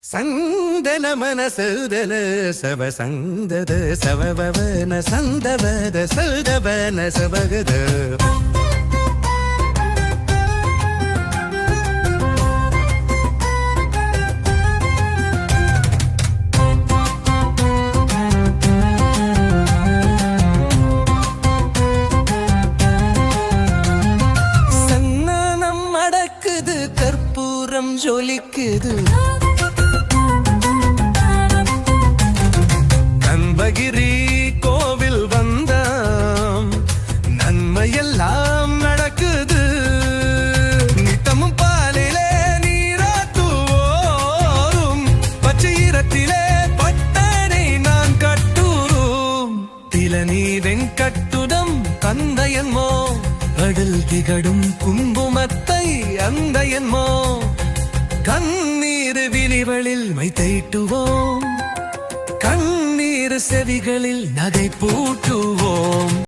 சந்தன மனசதல சவ சந்தத சவவன சந்தவத சதவன சவகத சன்னனம் அடக்குது கற்பூரம் ஜொலிக்குது நம்பகிரி கோவில் வந்தாம் நன்மையெல்லாம் நடக்குது நித்தமும் பாலிலே நீராத்துவோரும் பச்சையிரத்திலே பட்டனை நான் கட்டூரும் திலனி வெங்கட்டுடம் தந்தையன்மோ அடல் திகடும் குங்குமத்தை அந்தையன்மோ கண்ணீர் விழிகளில் மைத்தைட்டுவோம் கண்ணீர் செவிகளில் நகை பூட்டுவோம்.